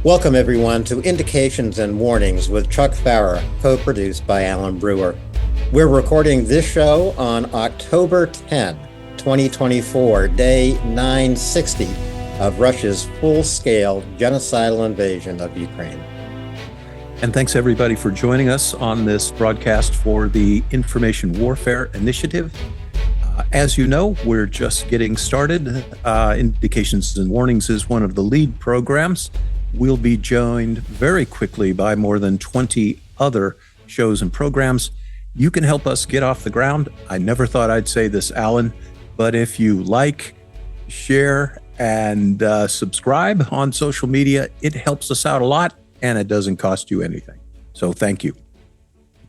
Welcome, everyone, to Indications and Warnings with Chuck Pfarrer, co-produced by Alan Brewer. We're recording this show on October 10, 2024, day 960 of Russia's full-scale genocidal invasion of Ukraine. And thanks, everybody, for joining us on this broadcast for the Information Warfare Initiative. As you know, we're just getting started. Indications and Warnings is one of the lead programs. We'll be joined very quickly by more than 20 other shows and programs. You can help us get off the ground. I never thought I'd say this, Alan, but if you like, share, and subscribe on social media, it helps us out a lot, and it doesn't cost you anything. So thank you.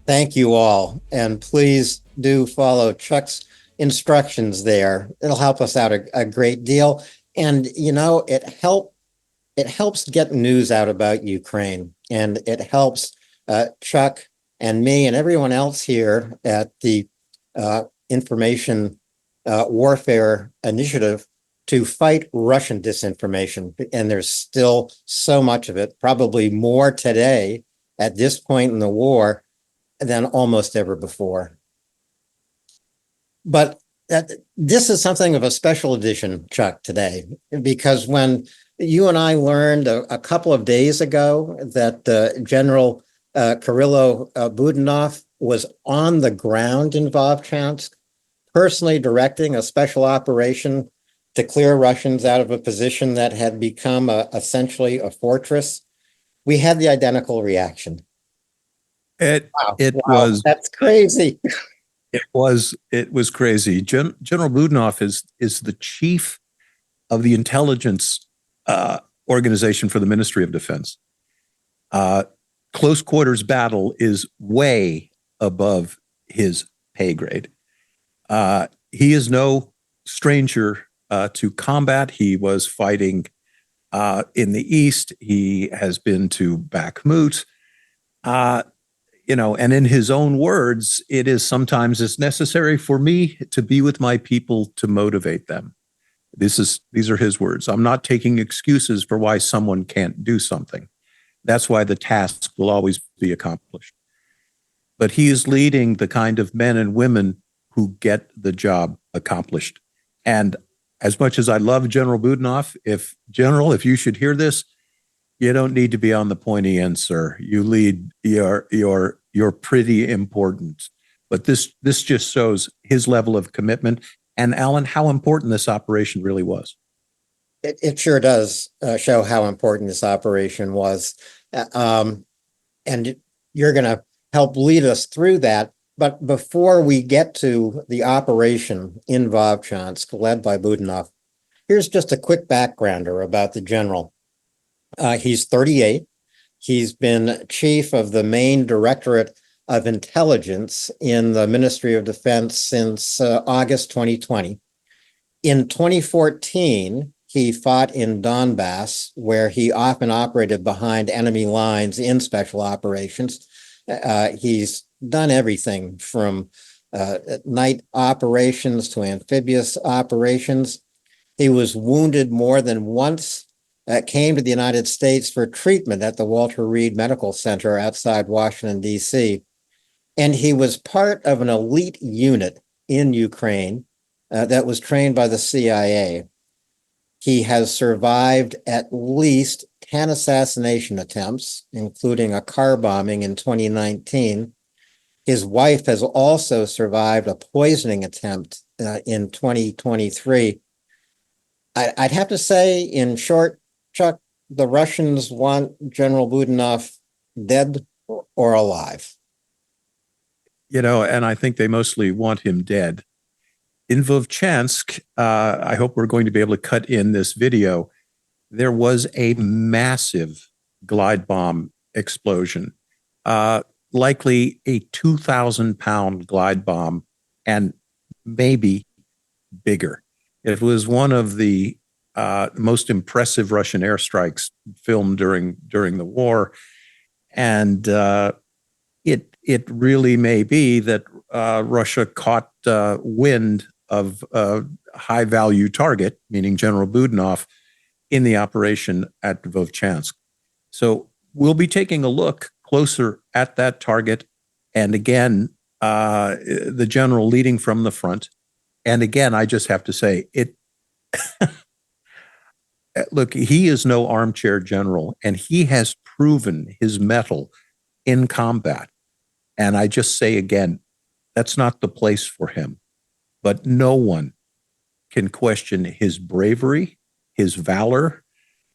Thank you all. And please do follow Chuck's instructions there. It'll help us out a great deal. And, you know, it helps get news out about Ukraine, and it helps Chuck and me and everyone else here at the Information Warfare Initiative to fight Russian disinformation. And there's still so much of it, probably more today at this point in the war than almost ever before. But this is something of a special edition, Chuck, today, because when you and I learned a couple of days ago that General Kirill Budanov was on the ground in Vovchansk, personally directing a special operation to clear Russians out of a position that had become essentially a fortress, we had the identical reaction. It was that's crazy. It was crazy. General Budanov is the chief of the intelligence organization for the Ministry of Defense. Close quarters battle is way above his pay grade. He is no stranger to combat. He was fighting in the East. He has been to Bakhmut. And in his own words, it is sometimes it's necessary for me to be with my people to motivate them. These are his words. I'm not taking excuses for why someone can't do something. That's why the task will always be accomplished. But he is leading the kind of men and women who get the job accomplished. And as much as I love General Budanov, if you should hear this, you don't need to be on the pointy end, sir. You lead. You're pretty important. But this just shows his level of commitment. And Alan, how important this operation really was. It sure does show how important this operation was. And you're going to help lead us through that. But before we get to the operation in Vovchansk, led by Budanov, here's just a quick backgrounder about the general. He's 38. He's been chief of the main directorate of intelligence in the Ministry of Defense since August 2020. In 2014, he fought in Donbass, where he often operated behind enemy lines in special operations. He's done everything from night operations to amphibious operations. He was wounded more than once, came to the United States for treatment at the Walter Reed Medical Center outside Washington, D.C., and he was part of an elite unit in Ukraine that was trained by the CIA. He has survived at least 10 assassination attempts, including a car bombing in 2019. His wife has also survived a poisoning attempt in 2023. I'd have to say, in short, Chuck, the Russians want General Budanov dead or alive. And I think they mostly want him dead. In Vovchansk, I hope we're going to be able to cut in this video. There was a massive glide bomb explosion, likely a 2,000-pound glide bomb, and maybe bigger. It was one of the most impressive Russian airstrikes filmed during the war, and it really may be that Russia caught wind of a high-value target, meaning General Budanov, in the operation at Vovchansk. So we'll be taking a look closer at that target. And again, the general leading from the front. And again, I just have to say it. Look, he is no armchair general, and he has proven his mettle in combat. And I just say again, that's not the place for him. But no one can question his bravery, his valor,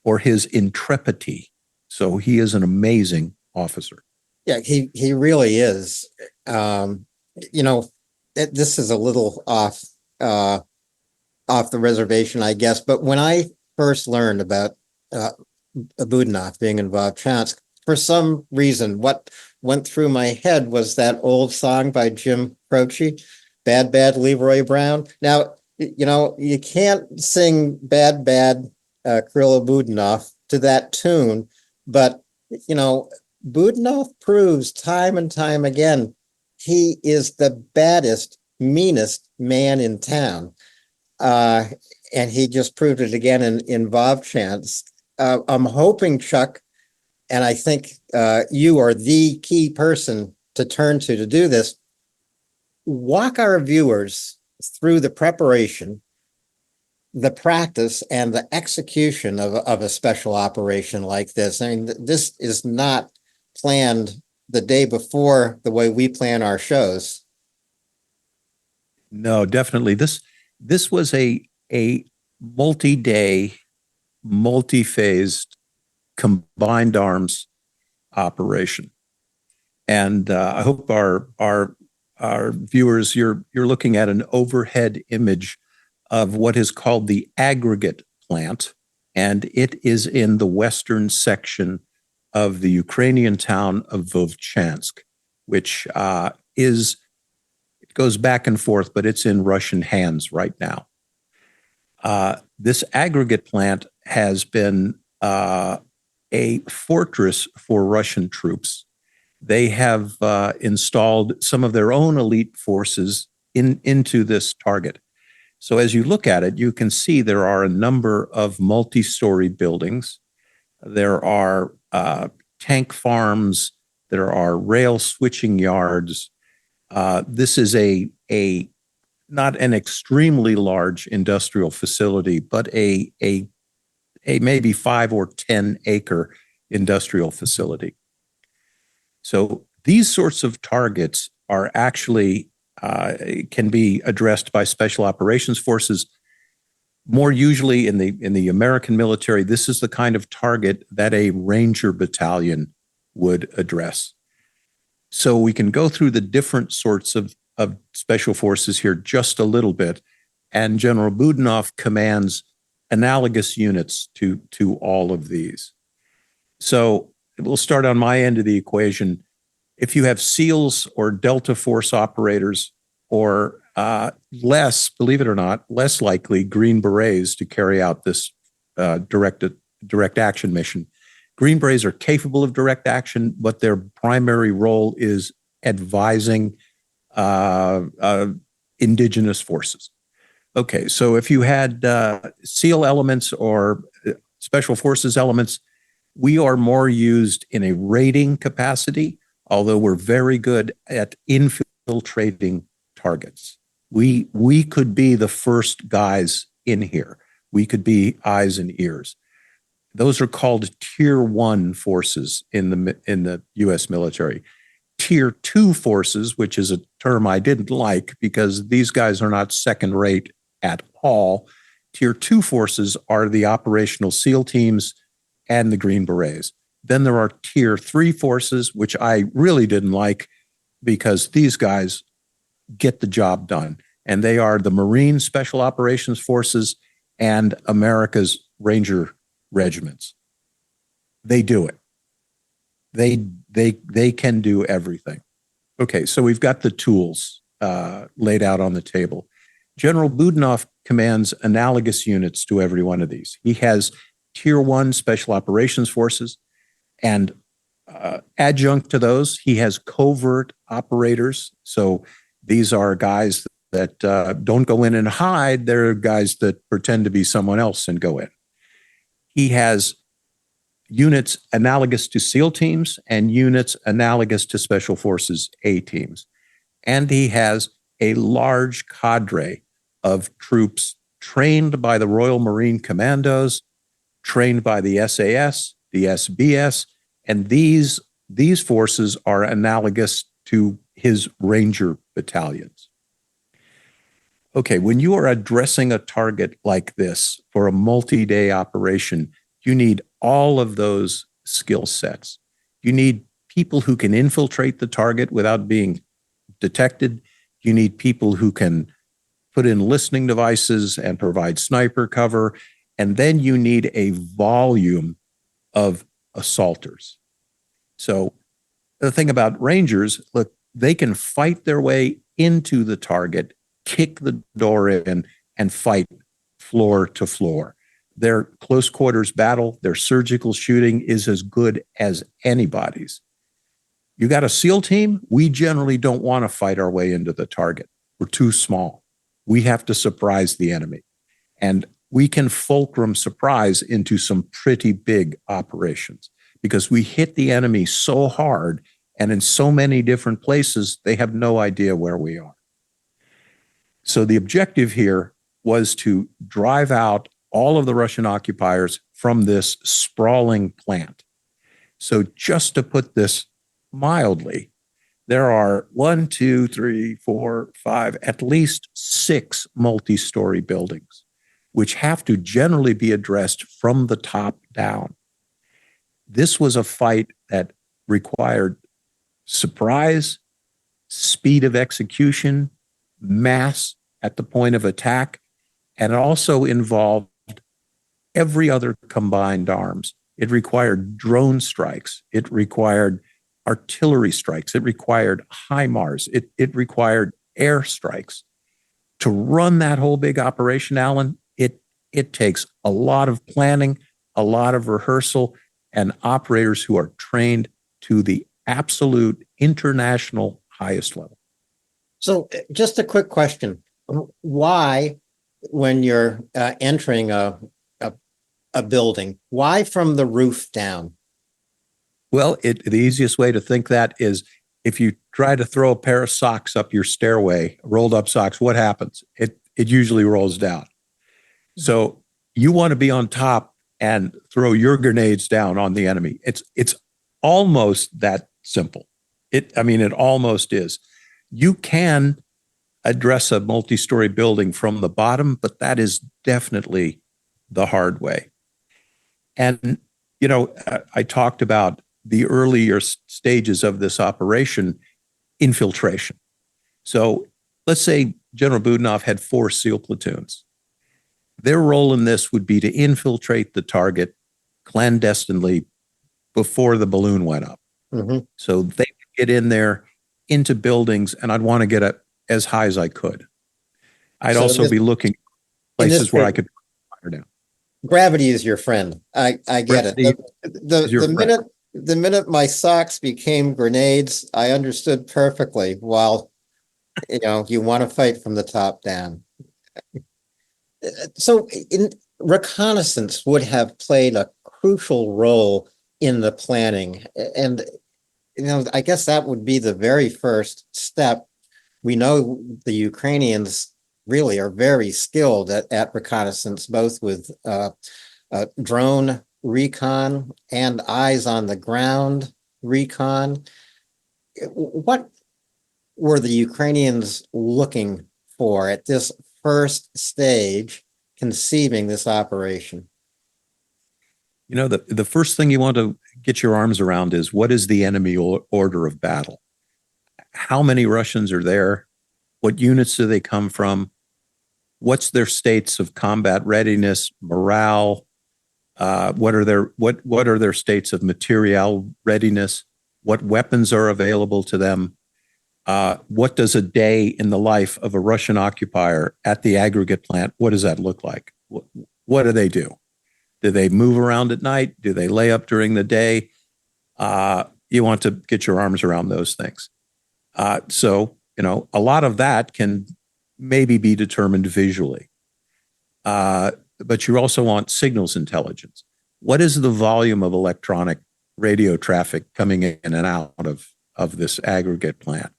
or his intrepidity. So he is an amazing officer. Yeah, he really is. This is a little off the reservation, I guess. But when I first learned about Budanov being in Vovchansk, for some reason, what went through my head was that old song by Jim Croce, "Bad Bad Leroy Brown." Now, you can't sing "Bad Bad Kirill Budanov" to that tune, but Budanov proves time and time again he is the baddest, meanest man in town. And he just proved it again in Vovchansk. I'm hoping, Chuck, and I think you are the key person to turn to do this. Walk our viewers through the preparation, the practice, and the execution of a special operation like this. I mean, this is not planned the day before the way we plan our shows. No, definitely. This was a multi-day, multi-phased, combined arms operation. And I hope our viewers, you're looking at an overhead image of what is called the aggregate plant, and it is in the western section of the Ukrainian town of Vovchansk, which it goes back and forth, but it's in Russian hands right now. This aggregate plant has been a fortress for Russian troops. They have installed some of their own elite forces into this target. So as you look at it, you can see there are a number of multi-story buildings. There are tank farms. There are rail switching yards. This is a not an extremely large industrial facility, but a maybe 5 or 10 acre industrial facility. So these sorts of targets are actually can be addressed by special operations forces. More usually in the American military, this is the kind of target that a Ranger battalion would address. So we can go through the different sorts of special forces here just a little bit. And General Budanov commands analogous units to all of these. So we'll start on my end of the equation. If you have SEALs or Delta Force operators, or less, believe it or not, less likely Green Berets to carry out this direct action mission. Green Berets are capable of direct action, but their primary role is advising indigenous forces. Okay, so if you had SEAL elements or Special Forces elements, we are more used in a raiding capacity, although we're very good at infiltrating targets. We could be the first guys in here. We could be eyes and ears. Those are called Tier 1 forces in the U.S. military. Tier 2 forces, which is a term I didn't like because these guys are not second rate at all. Tier 2 forces are the operational SEAL teams and the Green Berets. Then there are Tier 3 forces, which I really didn't like because these guys get the job done. And they are the Marine Special Operations Forces and America's Ranger regiments. They do it. They can do everything. Okay, so we've got the tools laid out on the table. General Budanov commands analogous units to every one of these. He has Tier 1 Special Operations Forces, and adjunct to those, he has covert operators. So these are guys that don't go in and hide. They're guys that pretend to be someone else and go in. He has units analogous to SEAL teams and units analogous to Special Forces A teams. And he has a large cadre of troops trained by the Royal Marine Commandos, trained by the SAS, the SBS, and these forces are analogous to his Ranger battalions. Okay, when you are addressing a target like this for a multi-day operation, you need all of those skill sets. You need people who can infiltrate the target without being detected. You need people who can put in listening devices and provide sniper cover. And then you need a volume of assaulters. So the thing about Rangers, look, they can fight their way into the target, kick the door in, and fight floor to floor. Their close quarters battle, their surgical shooting is as good as anybody's. You got a SEAL team, we generally don't want to fight our way into the target. We're too small. We have to surprise the enemy. And we can fulcrum surprise into some pretty big operations because we hit the enemy so hard and in so many different places, they have no idea where we are. So the objective here was to drive out all of the Russian occupiers from this sprawling plant. So just to put this mildly, there are 1, 2, 3, 4, 5, at least 6 multi-story buildings, which have to generally be addressed from the top down. This was a fight that required surprise, speed of execution, mass at the point of attack, and it also involved every other combined arms. It required drone strikes. It required artillery strikes. It required HIMARS. It required air strikes. To run that whole big operation, Alan, it takes a lot of planning, a lot of rehearsal, and operators who are trained to the absolute international highest level. So just a quick question. Why, when you're entering a building, why from the roof down? Well, the easiest way to think that is if you try to throw a pair of socks up your stairway, rolled up socks, what happens? It usually rolls down. So you want to be on top and throw your grenades down on the enemy. It's almost that simple. It almost is. You can address a multi-story building from the bottom, but that is definitely the hard way. And, I talked about the earlier stages of this operation, infiltration. So let's say General Budanov had 4 SEAL platoons. Their role in this would be to infiltrate the target clandestinely before the balloon went up. Mm-hmm. So they could get in there into buildings, and I'd want to get as high as I could. I'd also be looking places where I could fire down. Gravity is your friend. I get it. The minute my socks became grenades, I understood perfectly. While you want to fight from the top down. So reconnaissance would have played a crucial role in the planning. And, I guess that would be the very first step. We know the Ukrainians really are very skilled at reconnaissance, both with drone recon and eyes on the ground recon. What were the Ukrainians looking for at this first stage conceiving this operation? The first thing you want to get your arms around is what is the enemy order of battle? How many Russians are there? What units do they come from? What's their states of combat readiness, morale? What are their states of material readiness? What weapons are available to them? What does a day in the life of a Russian occupier at the aggregate plant, what does that look like? What do they do? Do they move around at night? Do they lay up during the day? You want to get your arms around those things. So a lot of that can maybe be determined visually. But you also want signals intelligence. what is the volume of electronic radio traffic coming in and out of this aggregate plant?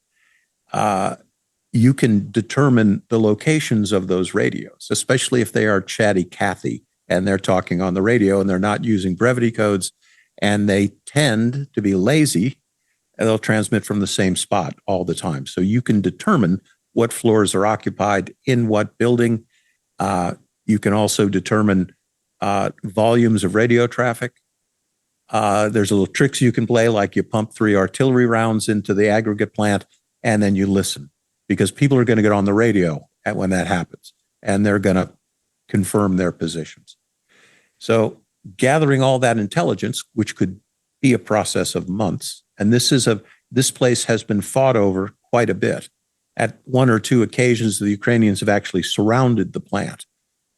You can determine the locations of those radios, especially if they are chatty Cathy and they're talking on the radio and they're not using brevity codes, and they tend to be lazy, and they'll transmit from the same spot all the time. So you can determine what floors are occupied in what building. You can also determine volumes of radio traffic. There's little tricks you can play, like you pump 3 artillery rounds into the aggregate plant, and then you listen, because people are going to get on the radio when that happens, and they're going to confirm their positions. So gathering all that intelligence, which could be a process of months, and this place has been fought over quite a bit. At 1 or 2 occasions, the Ukrainians have actually surrounded the plant,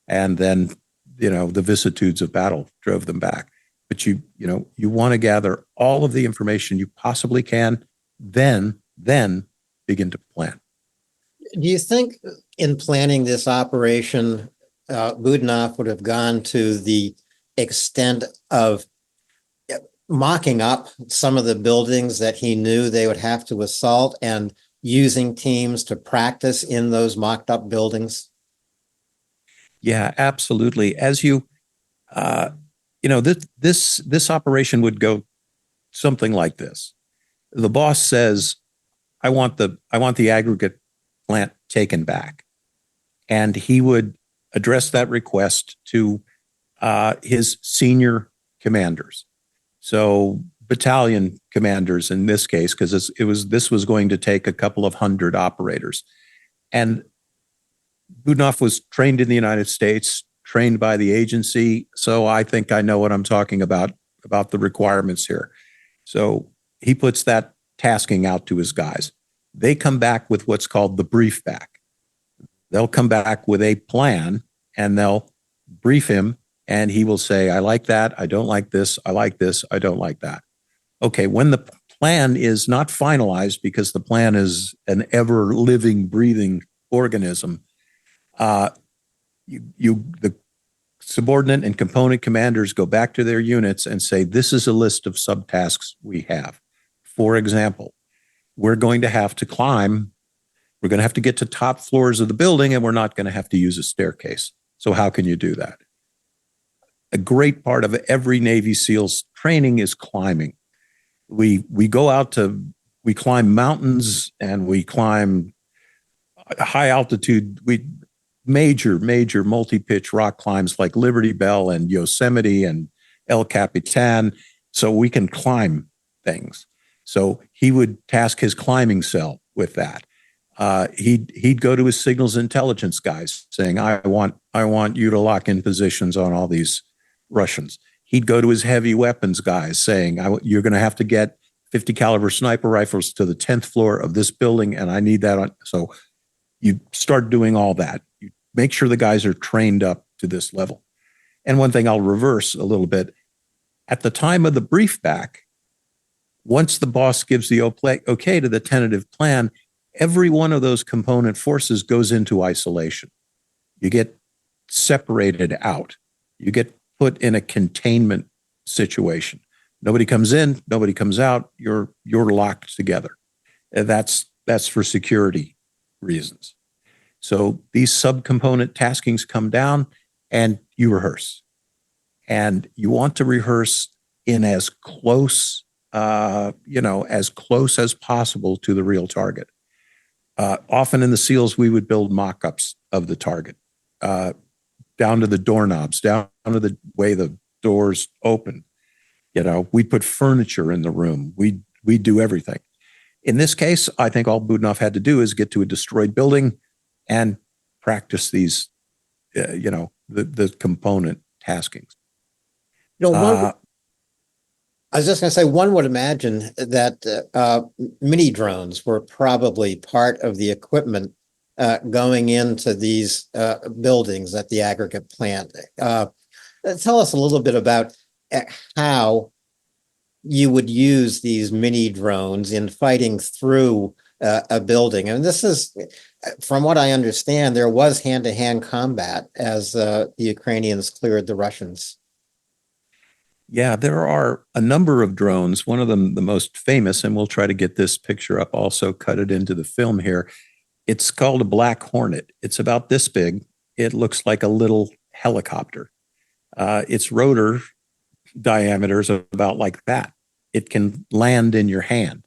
and then, the vicissitudes of battle drove them back. But you want to gather all of the information you possibly can, then begin to plan. Do you think in planning this operation, Budanov would have gone to the extent of mocking up some of the buildings that he knew they would have to assault and using teams to practice in those mocked up buildings? Yeah, absolutely. As this operation would go something like this. The boss says, I want the aggregate plant taken back. And he would address that request to his senior commanders. So battalion commanders in this case, because this was going to take a couple of hundred operators. And Budanov was trained in the United States, trained by the agency. So I think I know what I'm talking about the requirements here. So he puts that tasking out to his guys. They come back with what's called the brief back. They'll come back with a plan and they'll brief him, and he will say, I like that, I don't like this, I like this, I don't like that. Okay, when the plan is not finalized, because the plan is an ever living, breathing organism, the subordinate and component commanders go back to their units and say, this is a list of subtasks we have. For example, we're going to have to climb, we're going to have to get to top floors of the building, and we're not going to have to use a staircase. So how can you do that? A great part of every Navy SEALs training is climbing. We climb mountains, and we climb high altitude, major multi-pitch rock climbs like Liberty Bell and Yosemite and El Capitan, so we can climb things. So he would task his climbing cell with that. He'd go to his signals intelligence guys saying, I want you to lock in positions on all these Russians. He'd go to his heavy weapons guys saying, you're going to have to get 50 caliber sniper rifles to the 10th floor of this building, and I need that on. So you start doing all that. You make sure the guys are trained up to this level. And one thing I'll reverse a little bit. At the time of the brief back, once the boss gives the okay to the tentative plan, every one of those component forces goes into isolation. You get separated out. You get put in a containment situation. Nobody comes in, nobody comes out. You're locked together. And that's for security reasons. So these subcomponent taskings come down, and you rehearse. And you want to rehearse in as close as possible to the real target. Often in the SEALs, we would build mock-ups of the target, down to the doorknobs, down to the way the doors open. We'd put furniture in the room. We'd do everything. In this case, I think all Budanov had to do is get to a destroyed building and practice these, the component taskings. I was just going to say, one would imagine that mini drones were probably part of the equipment going into these buildings at the aggregate plant. Tell us a little bit about how you would use these mini drones in fighting through a building. And this is, from what I understand, there was hand-to-hand combat as the Ukrainians cleared the Russians. Yeah, there are a number of drones. One of them, the most famous, and we'll try to get this picture up, also cut it into the film here. It's called a Black Hornet. It's about this big. It looks like a little helicopter. Its rotor diameter is about like that. It can land in your hand.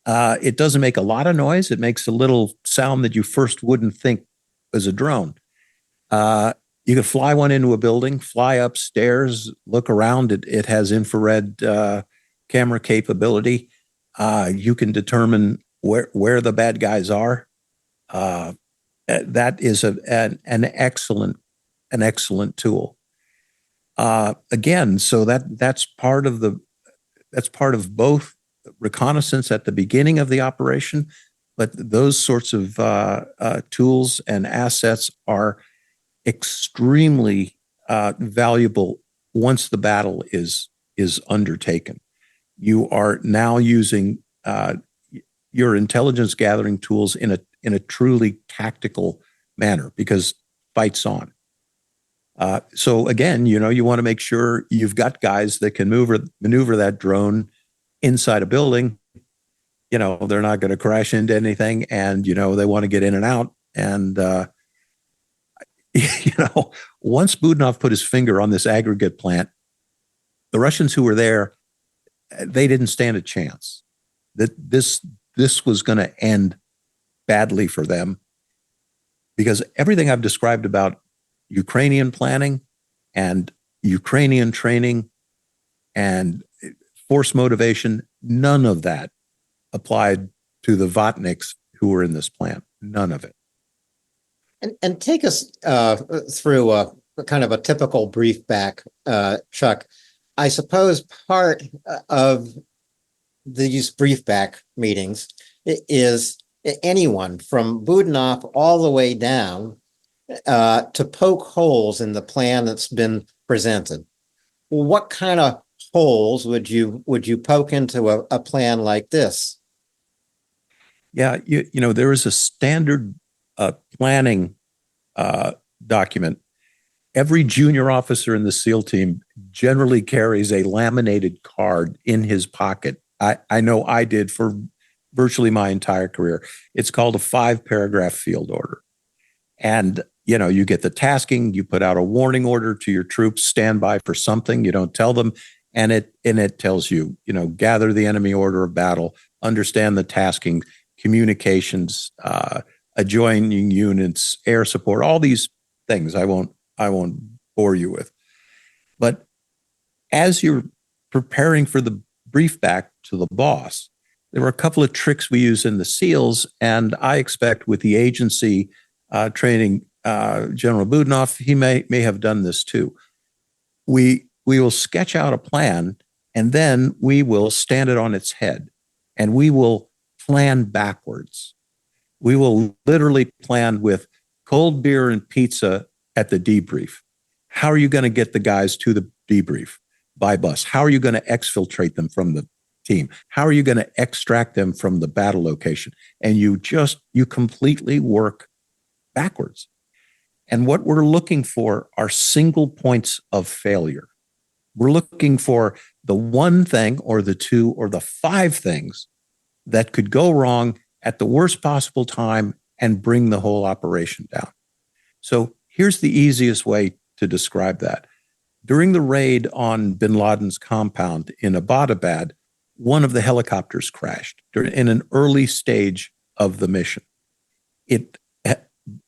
It doesn't make a lot of noise. It makes a little sound that you first wouldn't think was a drone. You could fly one into a building, fly upstairs, look around. It has infrared camera capability. You can determine where the bad guys are. That is an excellent tool. Again, so that's part of both reconnaissance at the beginning of the operation, but those sorts of tools and assets are extremely valuable once the battle is undertaken. You are now using your intelligence gathering tools in a truly tactical manner because fight's on. So again, you want to make sure you've got guys that can maneuver that drone inside a building. They're not going to crash into anything, and they want to get in and out. And once Budanov put his finger on this aggregate plant, the Russians who were there, they didn't stand a chance. That this was going to end badly for them, because everything I've described about Ukrainian planning and Ukrainian training and force motivation, none of that applied to the Votniks who were in this plant. None of it. And take us through a kind of a typical brief back, Chuck. I suppose part of these brief back meetings is anyone from Budanov all the way down to poke holes in the plan that's been presented. What kind of holes would you poke into a plan like this? Yeah, there is a standard planning document. Every junior officer in the SEAL team generally carries a laminated card in his pocket. I know I did for virtually my entire career. It's called a 5-paragraph field order. And, you get the tasking, you put out a warning order to your troops, stand by for something, you don't tell them. And it tells you, gather the enemy order of battle, understand the tasking, communications, adjoining units, air support, all these things I won't bore you with. But as you're preparing for the brief back to the boss, there were a couple of tricks we use in the SEALs, and I expect with the agency training General Budanov, he may have done this too. We will sketch out a plan, and then we will stand it on its head, and we will plan backwards. We will literally plan with cold beer and pizza at the debrief. How are you going to get the guys to the debrief? By bus. How are you going to exfiltrate them from the team? How are you going to extract them from the battle location? And you completely work backwards. And what we're looking for are single points of failure. We're looking for the one thing or the two or the 5 things that could go wrong at the worst possible time and bring the whole operation down. So here's the easiest way to describe that. During the raid on bin Laden's compound in Abbottabad, one of the helicopters crashed in an early stage of the mission.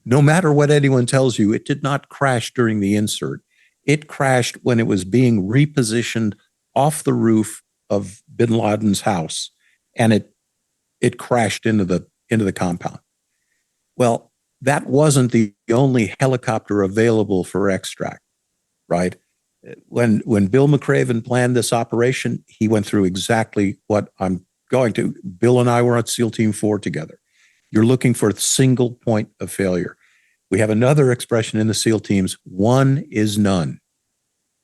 No matter what anyone tells you, it did not crash during the insert. It crashed when it was being repositioned off the roof of bin Laden's house, and it crashed into the compound. Well, that wasn't the only helicopter available for extract, right? When Bill McRaven planned this operation, he went through exactly what I'm going to. Bill and I were on SEAL Team 4 together. You're looking for a single point of failure. We have another expression in the SEAL teams: one is none.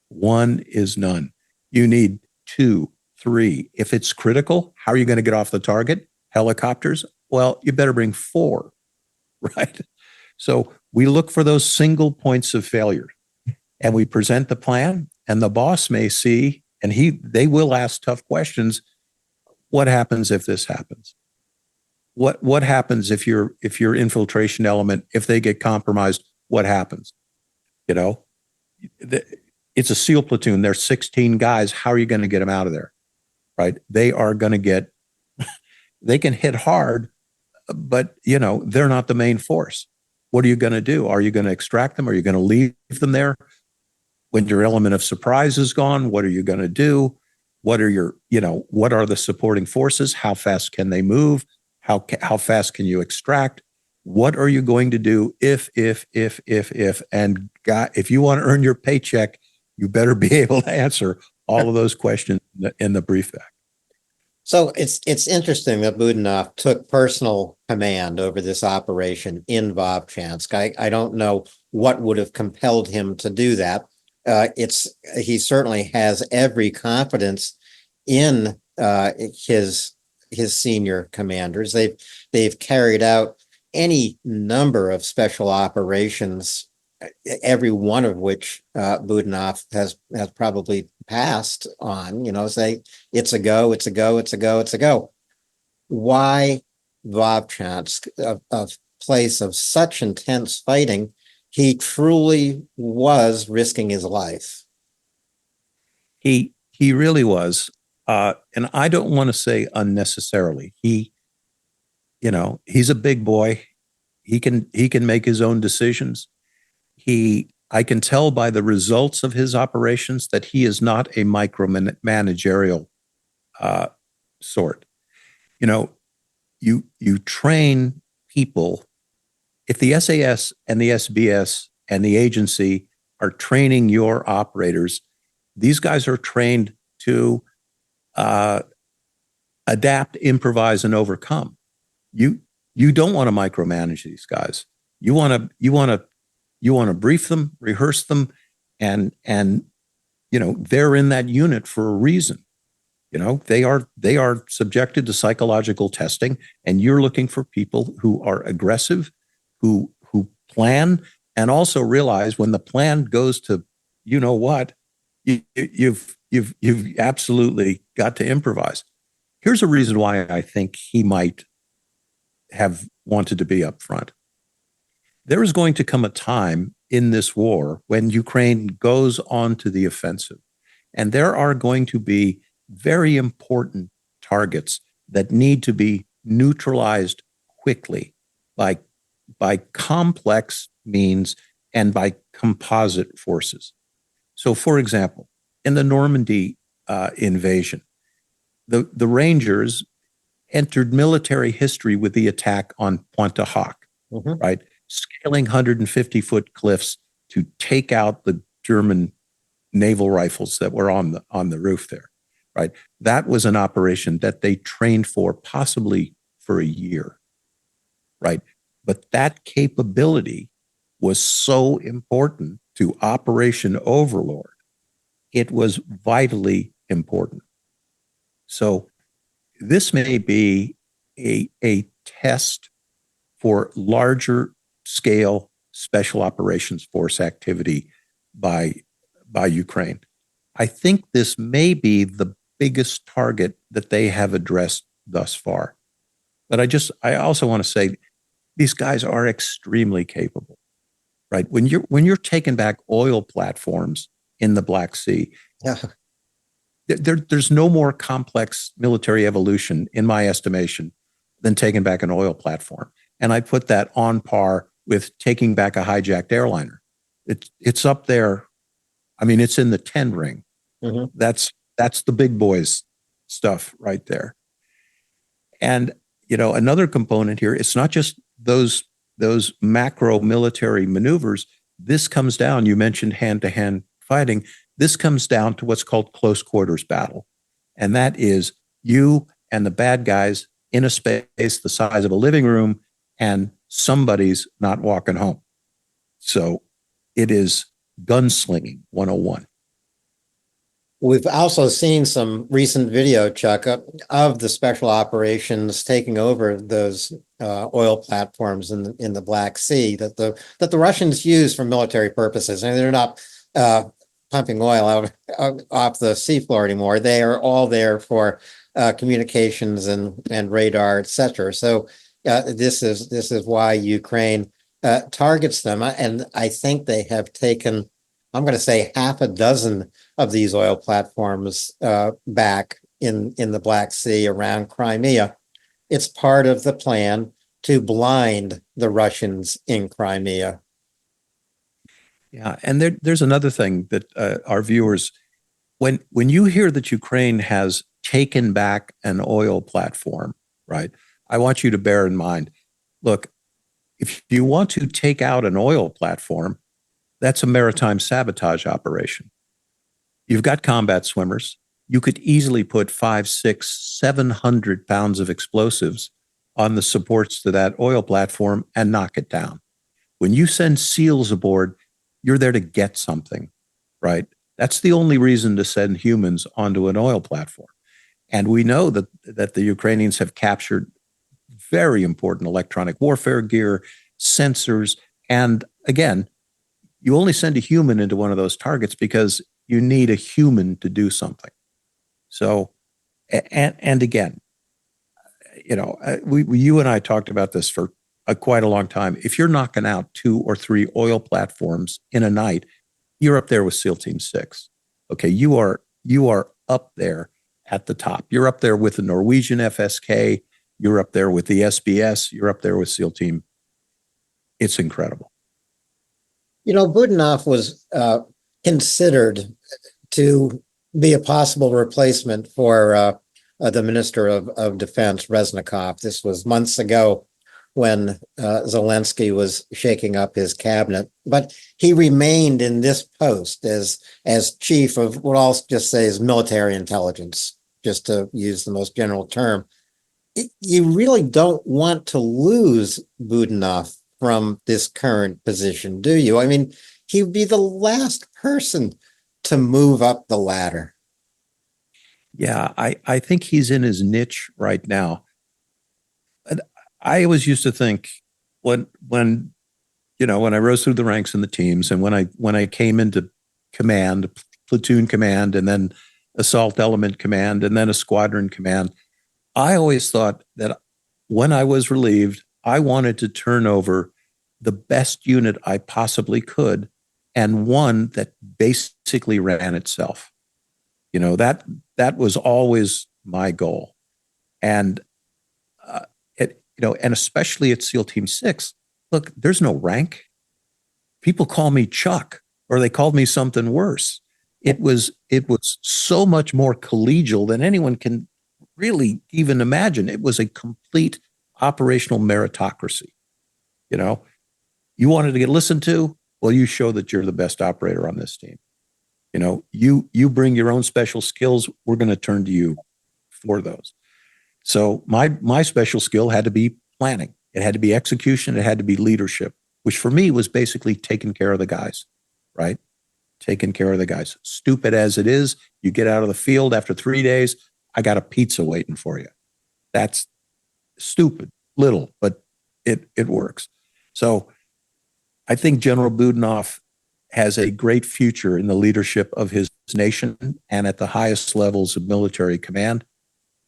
One is none. You need 2, 3. If it's critical, how are you going to get off the target? Helicopters? Well, you better bring 4, right? So we look for those single points of failure, and we present the plan, and the boss may see, and they will ask tough questions. What happens if this happens? What happens if your infiltration element, if they get compromised, what happens? You know, it's a SEAL platoon. There's 16 guys. How are you going to get them out of there? Right? They are going to get, they can hit hard, but they're not the main force. What are you going to do? Are you going to extract them? Are you going to leave them there? When your element of surprise is gone, what are you going to do? What are what are the supporting forces? How fast can they move? How fast can you extract? What are you going to do if, and God, if you want to earn your paycheck, you better be able to answer all of those questions in the brief back. So it's interesting that Budanov took personal command over this operation in Vovchansk. I don't know what would have compelled him to do that. He certainly has every confidence in his senior commanders. They've carried out any number of special operations, every one of which Budanov has probably passed on, say it's a go, it's a go, it's a go, it's a go. Why Vovchansk, a place of such intense fighting? He truly was risking his life. He really was. And I don't want to say unnecessarily. He's a big boy. He can make his own decisions. I can tell by the results of his operations that he is not a micromanagerial sort. You train people. If the SAS and the SBS and the agency are training your operators, these guys are trained to adapt, improvise, and overcome. You don't want to micromanage these guys. You want to brief them, rehearse them, and they're in that unit for a reason. They are subjected to psychological testing, and you're looking for people who are aggressive, who plan, and also realize when the plan goes to what, you've absolutely got to improvise. Here's a reason why I think he might have wanted to be up front. There is going to come a time in this war when Ukraine goes on to the offensive, and there are going to be very important targets that need to be neutralized quickly by complex means and by composite forces. So, for example, in the Normandy invasion, the Rangers entered military history with the attack on Pointe du Hoc, right? Scaling 150-foot cliffs to take out the German naval rifles that were on the roof there, right? That was an operation that they trained for possibly for a year, right? But that capability was so important to Operation Overlord. It was vitally important. So this may be a test for larger scale special operations force activity by Ukraine. I think this may be the biggest target that they have addressed thus far. But I also want to say these guys are extremely capable, right? When you're taking back oil platforms in the Black Sea, there's no more complex military evolution, in my estimation, than taking back an oil platform. And I put that on par with taking back a hijacked airliner. It's up there. I mean, it's in the 10 ring. That's the big boys stuff right there. And another component here, it's not just those macro military maneuvers. This comes down, you mentioned hand-to-hand fighting. This comes down to what's called close quarters battle. And that is you and the bad guys in a space the size of a living room, and somebody's not walking home. So it is gunslinging 101. We've also seen some recent video, Chuck, of the special operations taking over those oil platforms in the Black Sea that the Russians use for military purposes. And they're not pumping oil off the seafloor anymore. They are all there for communications and radar, etc. So this is why Ukraine targets them, and I think they have taken, I'm going to say, half a dozen of these oil platforms back in the Black Sea around Crimea. It's part of the plan to blind the Russians in Crimea. Yeah, and there's another thing that our viewers, when you hear that Ukraine has taken back an oil platform, right? I want you to bear in mind, look, if you want to take out an oil platform, that's a maritime sabotage operation. You've got combat swimmers. You could easily put 500, 600, 700 pounds of explosives on the supports to that oil platform and knock it down. When you send SEALs aboard, you're there to get something, right? That's the only reason to send humans onto an oil platform. And we know that the Ukrainians have captured very important electronic warfare gear, sensors. And again, you only send a human into one of those targets because you need a human to do something. So, and again, you and I talked about this for quite a long time. If you're knocking out 2 or 3 oil platforms in a night, you're up there with SEAL Team 6. Okay, you are up there at the top. You're up there with the Norwegian FSK. You're up there with the SBS. You're up there with SEAL Team. It's incredible. Budanov was considered to be a possible replacement for the Minister of Defense, Reznikov. This was months ago when Zelensky was shaking up his cabinet, but he remained in this post as chief of what I'll just say is military intelligence, just to use the most general term. You really don't want to lose Budanov from this current position, do you? I mean, he would be the last person to move up the ladder. Yeah, I think he's in his niche right now. I always used to think when I rose through the ranks in the teams, and when I came into command, platoon command, and then assault element command, and then a squadron command, I always thought that when I was relieved, I wanted to turn over the best unit I possibly could, and one that basically ran itself. That was always my goal. And and especially at SEAL Team 6, look, there's no rank. People call me Chuck, or they called me something worse. It was so much more collegial than anyone can really even imagine. It was a complete operational meritocracy. You wanted to get listened to, well, you show that you're the best operator on this team. You bring your own special skills, we're going to turn to you for those. So my special skill had to be planning. It had to be execution. It had to be leadership, which for me was basically taking care of the guys, right? Taking care of the guys. Stupid as it is, you get out of the field after 3 days, I got a pizza waiting for you. That's stupid, little, but it works. So I think General Budanov has a great future in the leadership of his nation and at the highest levels of military command,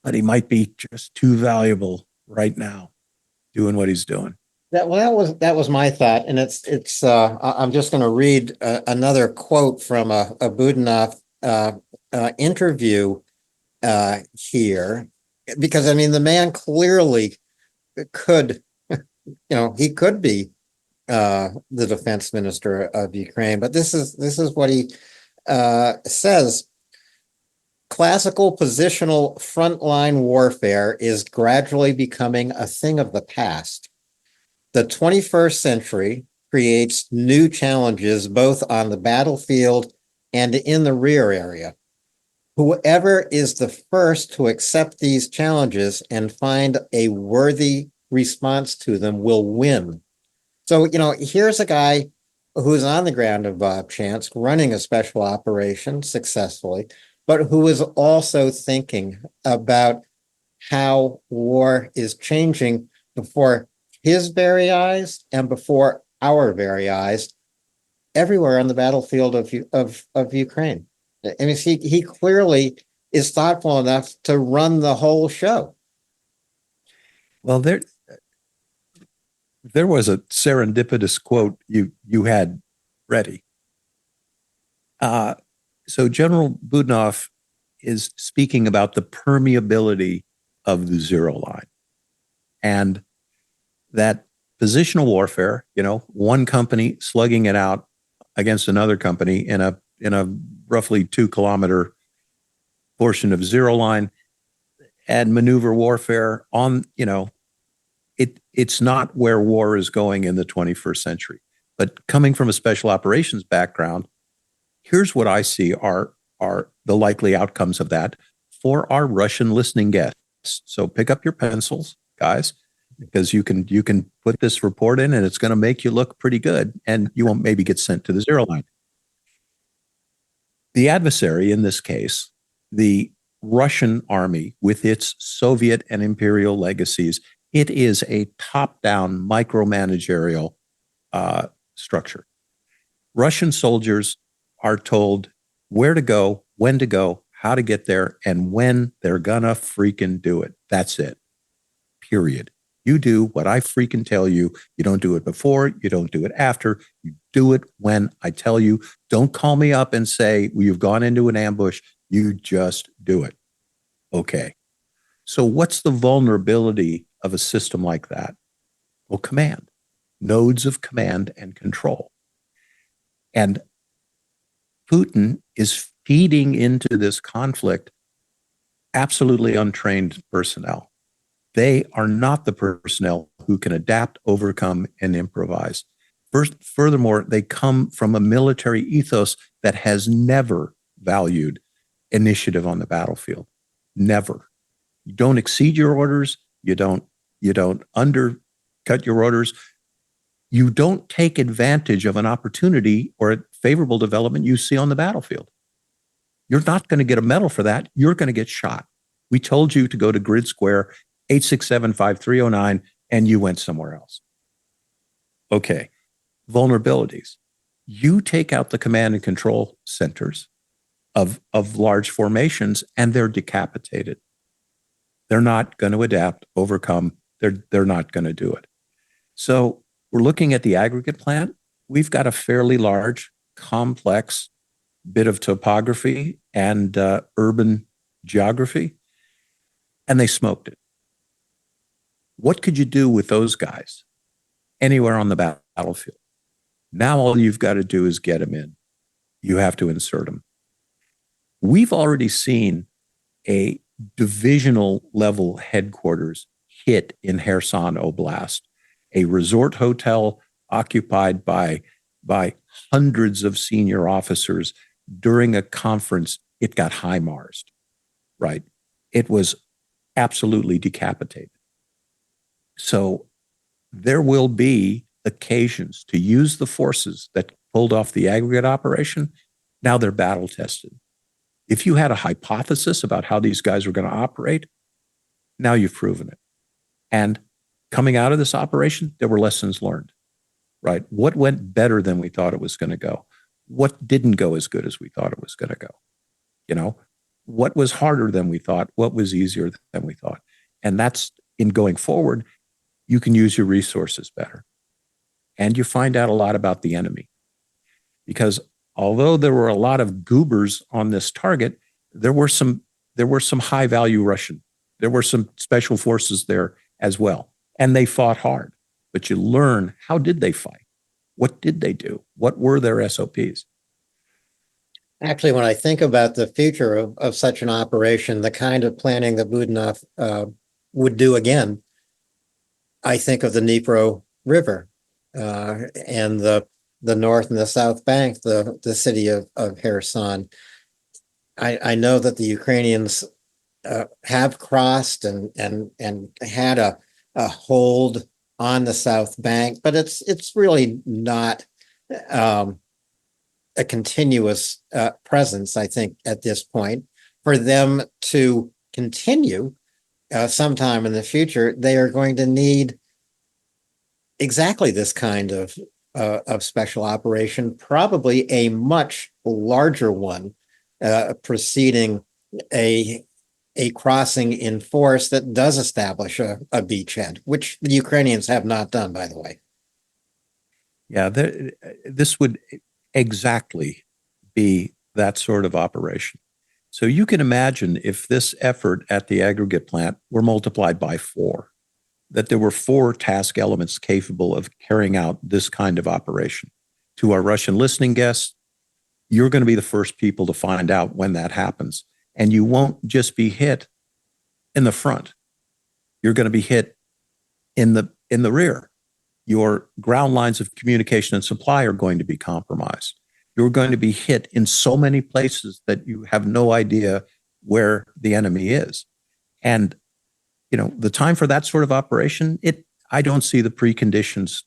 but he might be just too valuable right now doing what he's doing. That was my thought, and it's I'm just going to read another quote from a Budanov interview here, because I mean the man clearly could, he could be the defense minister of Ukraine, but this is what he says. Classical positional frontline warfare is gradually becoming a thing of the past. The 21st century creates new challenges both on the battlefield and in the rear area. Whoever is the first to accept these challenges and find a worthy response to them will win. So, here's a guy who's on the ground of Vovchansk running a special operation successfully, but who is also thinking about how war is changing before his very eyes and before our very eyes. everywhere on the battlefield of Ukraine. I mean, he clearly is thoughtful enough to run the whole show. Well, there was a serendipitous quote you had ready. So General Budanov is speaking about the permeability of the zero line, and that positional warfare, one company slugging it out against another company in a roughly 2-kilometer portion of zero line, and maneuver warfare on, it's not where war is going in the 21st century. But coming from a special operations background, here's what I see are the likely outcomes of that for our Russian listening guests. So pick up your pencils, guys, because you can put this report in and it's going to make you look pretty good, and you won't maybe get sent to the zero line. The adversary in this case, the Russian army with its Soviet and imperial legacies, it is a top-down micromanagerial structure. Russian soldiers are told where to go, when to go, how to get there, and when they're gonna freaking do it. That's it. Period. You do what I freaking tell you. You don't do it before. You don't do it after. You do it when I tell you. Don't call me up and say, well, you've gone into an ambush. You just do it. Okay. So what's the vulnerability of a system like that? Well, command. Nodes of command and control. And Putin is feeding into this conflict absolutely untrained personnel. They are not the personnel who can adapt, overcome, and improvise. Furthermore, they come from a military ethos that has never valued initiative on the battlefield. Never. You don't exceed your orders. You don't undercut your orders. You don't take advantage of an opportunity or a favorable development you see on the battlefield. You're not going to get a medal for that. You're going to get shot. We told you to go to grid square 8675309, and you went somewhere else. Okay. Vulnerabilities. You take out the command and control centers of large formations, and they're decapitated. They're not going to adapt, overcome. They're not going to do it. So we're looking at the aggregate plant. We've got a fairly large, complex bit of topography and urban geography, and they smoked it. What could you do with those guys anywhere on the battlefield? Now all you've got to do is get them in. You have to insert them. We've already seen a divisional level headquarters hit in Kherson Oblast, a resort hotel occupied by hundreds of senior officers during a conference. It got HIMARSed, right? It was absolutely decapitated. So there will be occasions to use the forces that pulled off the aggregate operation. Now they're battle tested. If you had a hypothesis about how these guys were going to operate, now you've proven it. And coming out of this operation, there were lessons learned, right? What went better than we thought it was going to go? What didn't go as good as we thought it was going to go? What was harder than we thought? What was easier than we thought? And that's in going forward, you can use your resources better. And you find out a lot about the enemy. Because although there were a lot of goobers on this target, there were some high value Russian. There were some special forces there as well. And they fought hard. But you learn, how did they fight? What did they do? What were their SOPs? Actually, when I think about the future of such an operation, the kind of planning that Budanov would do again, I think of the Dnipro River and the north and the south bank, the city of Kherson. I know that the Ukrainians have crossed and had a hold on the south bank, but it's really not a continuous presence, I think, at this point. For them to continue sometime in the future, they are going to need exactly this kind of of special operation, probably a much larger one, preceding a crossing in force that does establish a beachhead, which the Ukrainians have not done, by the way. Yeah, this would exactly be that sort of operation. So you can imagine if this effort at the aggregate plant were multiplied by 4, that there were 4 task elements capable of carrying out this kind of operation. To our Russian listening guests, you're going to be the first people to find out when that happens. And you won't just be hit in the front. You're going to be hit in the rear. Your ground lines of communication and supply are going to be compromised. You're going to be hit in so many places that you have no idea where the enemy is. And, the time for that sort of operation, I don't see the preconditions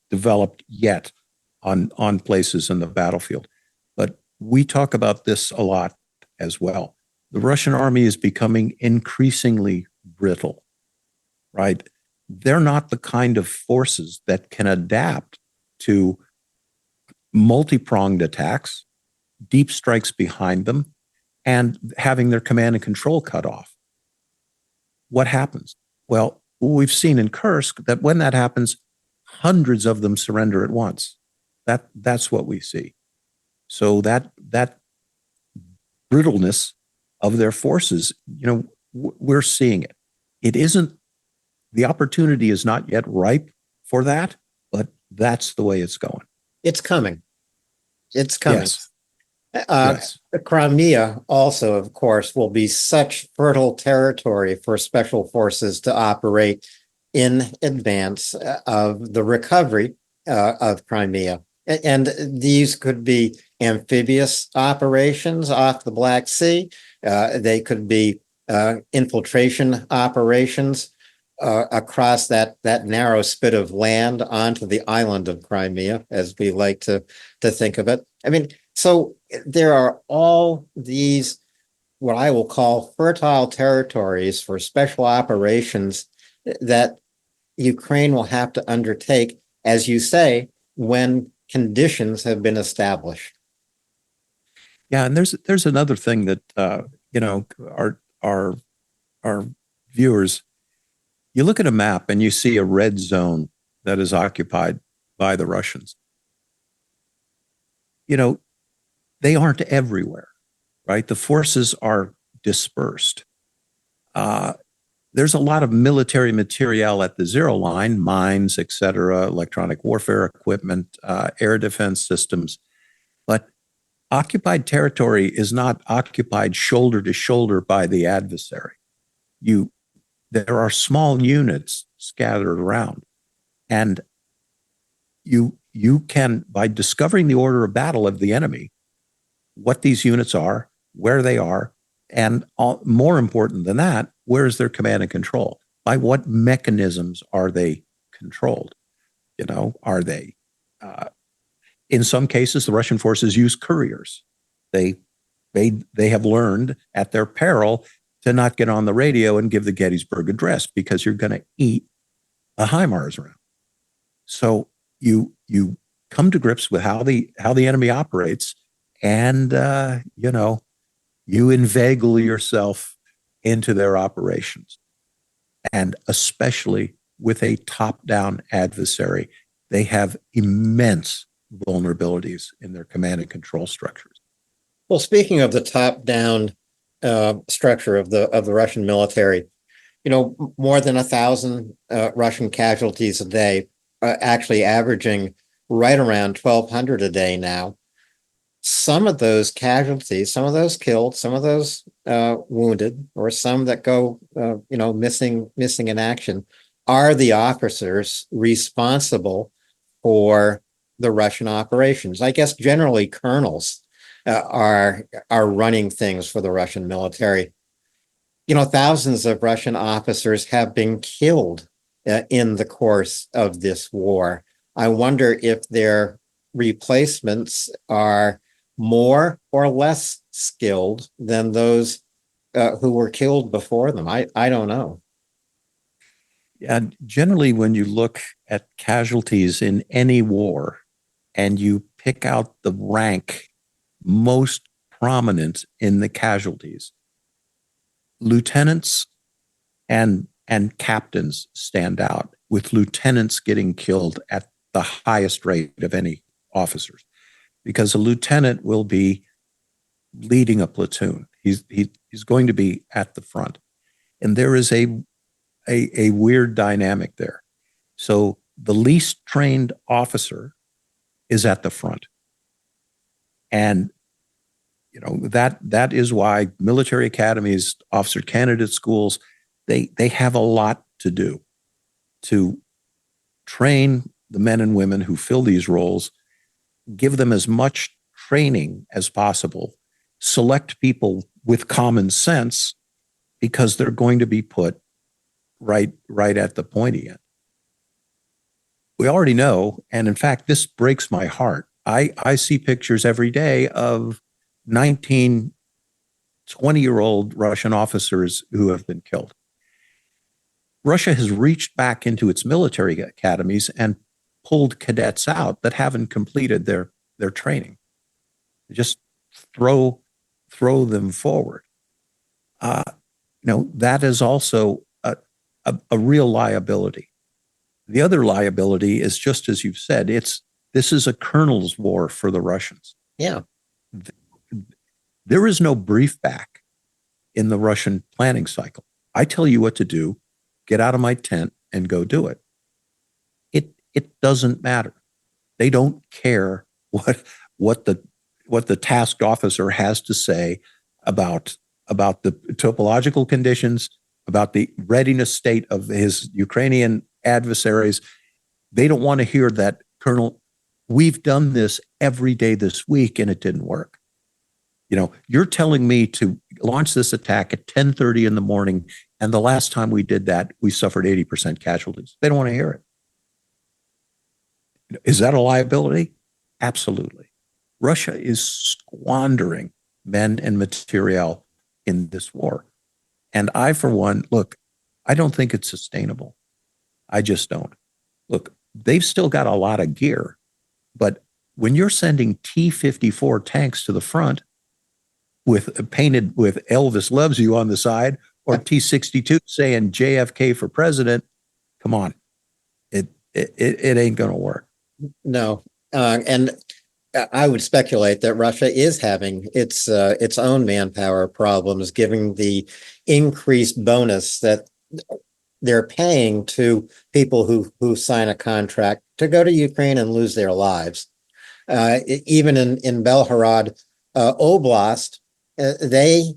developed yet on places in the battlefield. But we talk about this a lot as well. The Russian army is becoming increasingly brittle, right? They're not the kind of forces that can adapt to multi-pronged attacks, deep strikes behind them, and having their command and control cut off. What happens? Well, we've seen in Kursk that when that happens, hundreds of them surrender at once. That's what we see. So that brittleness of their forces, we're seeing it. It isn't, the opportunity is not yet ripe for that, but that's the way it's going. It's coming. It's coming. Yes. Yes. Crimea also, of course, will be such fertile territory for special forces to operate in advance of the recovery of Crimea. And these could be amphibious operations off the Black Sea. They could be infiltration operations across that narrow spit of land onto the island of Crimea, as we like to think of it. I mean, so there are all these, what I will call fertile territories for special operations that Ukraine will have to undertake, as you say, when conditions have been established. Yeah, and there's another thing that our viewers, you look at a map and you see a red zone that is occupied by the Russians. They aren't everywhere, right? The forces are dispersed. There's a lot of military materiel at the zero line, mines, et cetera, electronic warfare equipment, air defense systems. But occupied territory is not occupied shoulder to shoulder by the adversary. There are small units scattered around. And you can, by discovering the order of battle of the enemy, what these units are, where they are, and more important than that, where is their command and control? By what mechanisms are they controlled? Are they, in some cases, the Russian forces use couriers. They have learned at their peril to not get on the radio and give the Gettysburg Address because you're going to eat a HIMARS round. So you come to grips with how the enemy operates, and you inveigle yourself into their operations. And especially with a top-down adversary, they have immense vulnerabilities in their command and control structures. Well, speaking of the top-down structure of the Russian military, more than 1,000 Russian casualties a day, actually averaging right around 1,200 a day now. Some of those casualties, some of those killed, some of those wounded, or some that go, missing in action, are the officers responsible for the Russian operations. I guess generally colonels are running things for the Russian military. Thousands of Russian officers have been killed in the course of this war. I wonder if their replacements are more or less skilled than those who were killed before them. I don't know. And generally, when you look at casualties in any war, and you pick out the rank most prominent in the casualties, lieutenants and captains stand out, with lieutenants getting killed at the highest rate of any officers, because a lieutenant will be leading a platoon. He's going to be at the front, and there is a weird dynamic there. So the least trained officer is at the front, and that is why military academies, officer candidate schools, they have a lot to do to train the men and women who fill these roles, give them as much training as possible, select people with common sense, because they're going to be put right at the pointy end. We already know, and in fact, this breaks my heart. I see pictures every day of 19, 20-year-old Russian officers who have been killed. Russia has reached back into its military academies and pulled cadets out that haven't completed their training. Just throw them forward. That is also a real liability. The other liability is, just as you've said, this is a colonel's war for the Russians. Yeah. There is no brief back in the Russian planning cycle. I tell you what to do, get out of my tent and go do it. It doesn't matter. They don't care what the tasked officer has to say about the topological conditions, about the readiness state of his Ukrainian adversaries. They don't want to hear that, Colonel, we've done this every day this week and it didn't work. You're telling me to launch this attack at 10:30 in the morning, and the last time we did that, we suffered 80% casualties. They don't want to hear it. Is that a liability? Absolutely. Russia is squandering men and materiel in this war. And I, for one, look, I don't think it's sustainable. I just don't. Look, they've still got a lot of gear, but when you're sending T-54 tanks to the front painted with Elvis Loves You on the side, or T-62 saying JFK for president, come on, it ain't going to work. No. And I would speculate that Russia is having its own manpower problems, given the increased bonus that they're paying to people who sign a contract to go to Ukraine and lose their lives. Even in Belgorod Oblast, they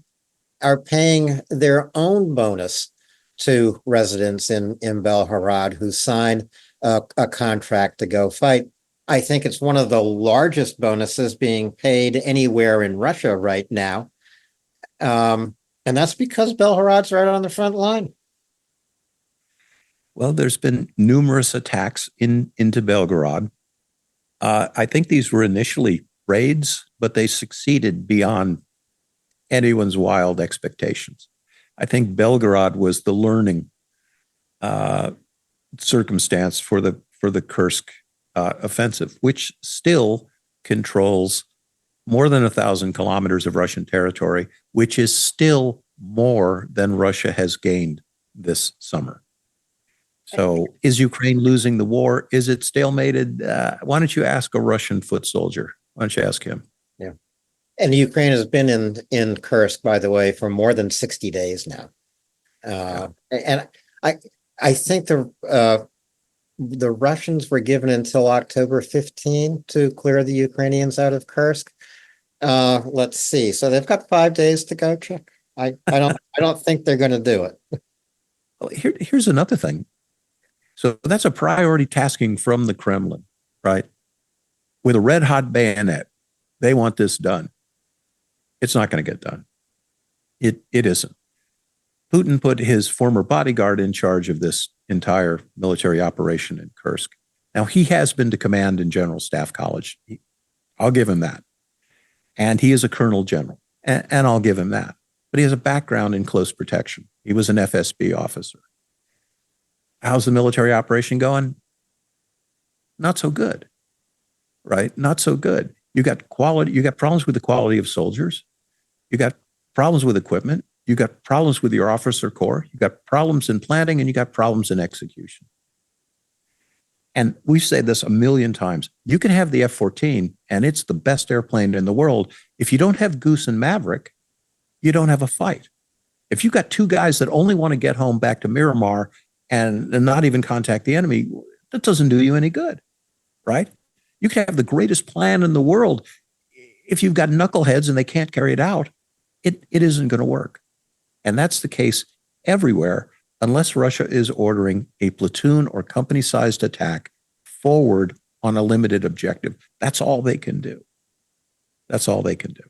are paying their own bonus to residents in Belgorod who sign a contract to go fight. I think it's one of the largest bonuses being paid anywhere in Russia right now. And that's because Belgorod's right on the front line. Well, there's been numerous attacks into Belgorod. I think these were initially raids, but they succeeded beyond anyone's wild expectations. I think Belgorod was the learning circumstance for the Kursk offensive, which still controls more than 1,000 kilometers of Russian territory, which is still more than Russia has gained this summer. So is Ukraine losing the war? Is it stalemated? Why don't you ask a Russian foot soldier? Why don't you ask him? Yeah. And Ukraine has been in Kursk, by the way, for more than 60 days now. And I think the Russians were given until October 15 to clear the Ukrainians out of Kursk. Let's see. So they've got 5 days to go, Chuck. I don't think they're going to do it. Well, here's another thing. So that's a priority tasking from the Kremlin, right? With a red hot bayonet, they want this done. It's not going to get done. It isn't. Putin put his former bodyguard in charge of this entire military operation in Kursk. Now, he has been to command in General Staff College. I'll give him that. And he is a colonel general, and I'll give him that. But he has a background in close protection. He was an FSB officer. How's the military operation going? Not so good. right? Not so good. You got problems with the quality of soldiers. You got problems with equipment. You got problems with your officer corps. You got problems in planning, and you got problems in execution. And we've said this a million times. You can have the F-14, and it's the best airplane in the world. If you don't have Goose and Maverick, you don't have a fight. If you've got two guys that only want to get home back to Miramar and not even contact the enemy, that doesn't do you any good, right? You can have the greatest plan in the world. If you've got knuckleheads and they can't carry it out, it isn't going to work. And that's the case everywhere, unless Russia is ordering a platoon or company-sized attack forward on a limited objective. That's all they can do. That's all they can do.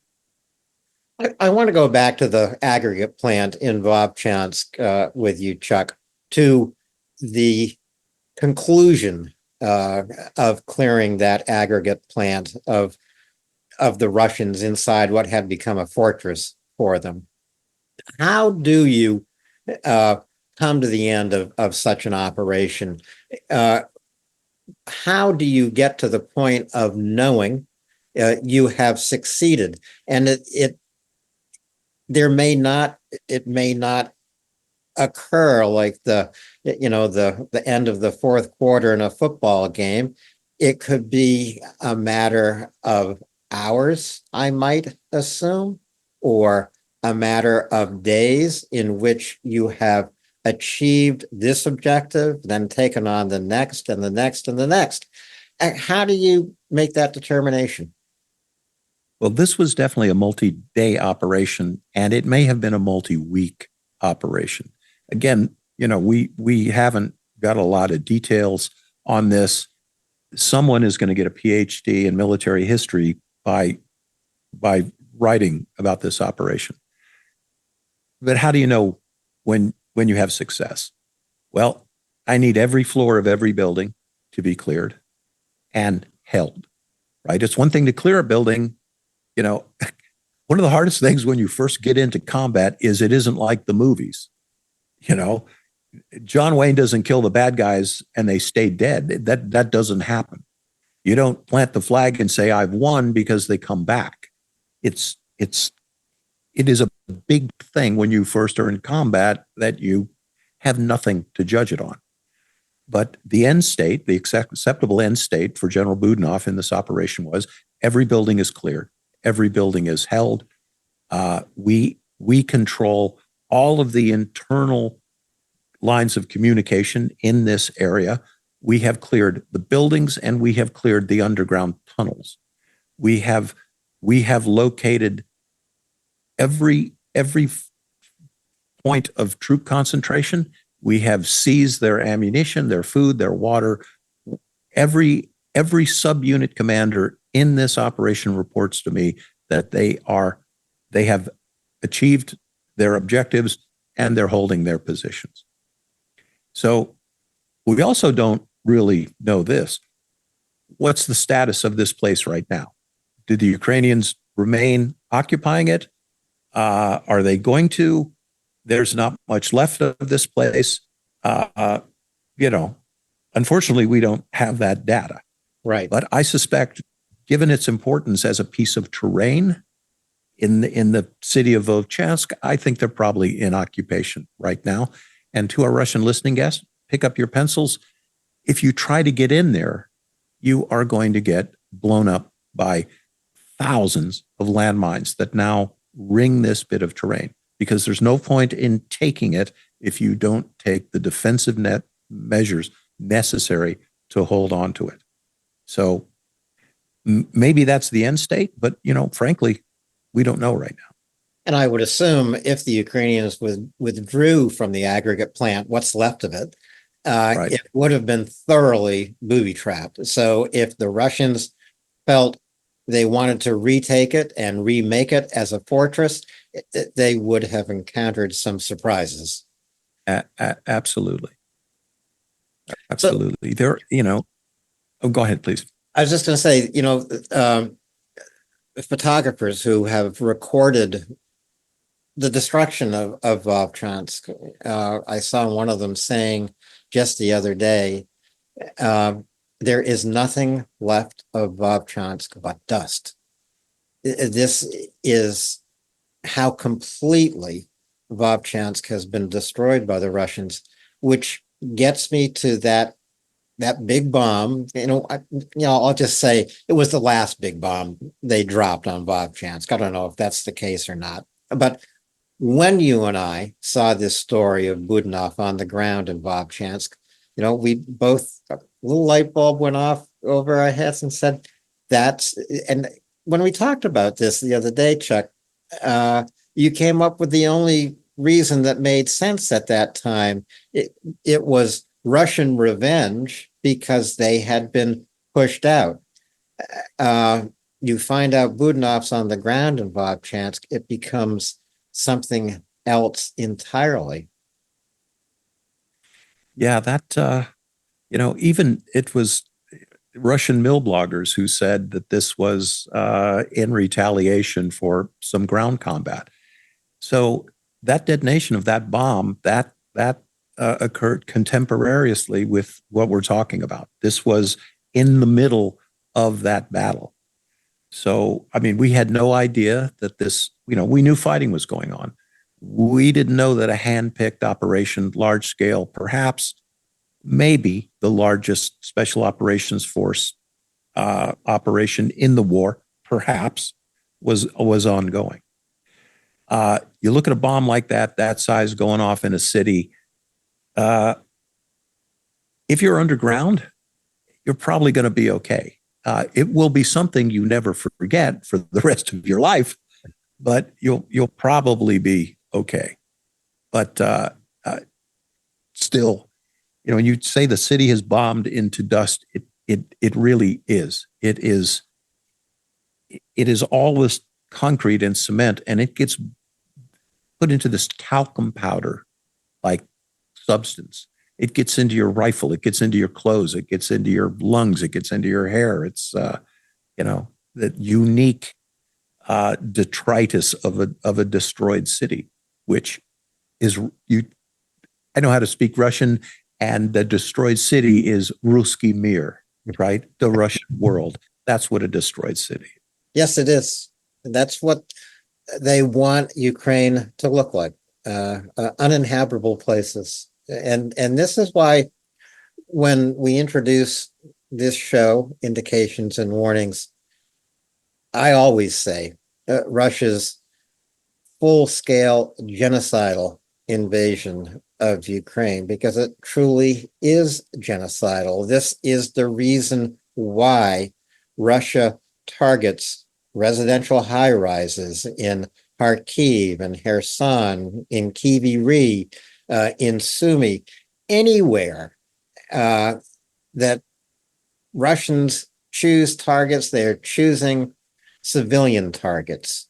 I want to go back to the aggregate plant in Vovchansk with you, Chuck, to the conclusion of clearing that aggregate plant of the Russians inside what had become a fortress for them. How do you come to the end of such an operation? How do you get to the point of knowing you have succeeded? And it may not occur like the end of the fourth quarter in a football game. It could be a matter of hours, I might assume, or a matter of days in which you have achieved this objective, then taken on the next and the next and the next. How do you make that determination? Well, this was definitely a multi-day operation, and it may have been a multi-week operation. Again, we haven't got a lot of details on this. Someone is going to get a PhD in military history by writing about this operation. But how do you know when you have success? Well, I need every floor of every building to be cleared and held, right? It's one thing to clear a building. One of the hardest things when you first get into combat is it isn't like the movies. John Wayne doesn't kill the bad guys and they stay dead. That doesn't happen. You don't plant the flag and say, I've won, because they come back. It is a big thing when you first are in combat that you have nothing to judge it on. But the end state, the acceptable end state for General Budanov in this operation was every building is cleared, every building is held. We control all of the internal lines of communication in this area. We have cleared the buildings and we have cleared the underground tunnels. We have located every point of troop concentration. We have seized their ammunition, their food, their water. Every subunit commander in this operation reports to me that they have achieved their objectives and they're holding their positions. So we also don't really know this. What's the status of this place right now? Do the Ukrainians remain occupying it? Are they going to? There's not much left of this place. Unfortunately, we don't have that data. Right. But I suspect, given its importance as a piece of terrain in the city of Vovchansk, I think they're probably in occupation right now. And to our Russian listening guests, pick up your pencils. If you try to get in there, you are going to get blown up by thousands of landmines that now ring this bit of terrain, because there's no point in taking it if you don't take the defensive net measures necessary to hold on to it. So maybe that's the end state, but frankly, we don't know right now. And I would assume if the Ukrainians withdrew from the aggregate plant, what's left of it, Right. it would have been thoroughly booby-trapped. So if the Russians felt they wanted to retake it and remake it as a fortress, they would have encountered some surprises. Absolutely. Absolutely. Go ahead, please. I was just going to say, photographers who have recorded the destruction of Vovchansk. I saw one of them saying just the other day, there is nothing left of Vovchansk but dust. This is how completely Vovchansk has been destroyed by the Russians, which gets me to that big bomb. I'll just say it was the last big bomb they dropped on Vovchansk. I don't know if that's the case or not, but when you and I saw this story of Budanov on the ground in Vovchansk, we both, a little light bulb went off over our heads and said, and when we talked about this the other day, Chuck, you came up with the only reason that made sense at that time. It was Russian revenge because they had been pushed out. You find out Budanov's on the ground in Vovchansk, it becomes something else entirely. Yeah, that, even it was Russian mill bloggers who said that this was in retaliation for some ground combat. So that detonation of that bomb, that occurred contemporaneously with what we're talking about. This was in the middle of that battle. So, I mean, we had no idea that this, we knew fighting was going on. We didn't know that a hand-picked operation, large scale, perhaps, maybe the largest special operations force operation in the war, perhaps, was ongoing. You look at a bomb like that size going off in a city. If you're underground, you're probably going to be okay. It will be something you never forget for the rest of your life, but you'll probably be okay. But still, when you say the city has bombed into dust, it really is. It is all this concrete and cement, and it gets put into this talcum powder like substance. It gets into your rifle, it gets into your clothes, it gets into your lungs, it gets into your hair. It's that unique detritus of a destroyed city, which is I know how to speak Russian, and the destroyed city is Ruski Mir, right? The Russian world. That's what a destroyed city. Yes, it is. That's what they want Ukraine to look like, uninhabitable places. And this is why when we introduce this show, Indications and Warnings, I always say Russia's full-scale genocidal invasion of Ukraine, because it truly is genocidal. This is the reason why Russia targets residential high-rises in Kharkiv and Kherson, in Kiviri, in Sumy, anywhere that Russians choose targets, they're choosing civilian targets.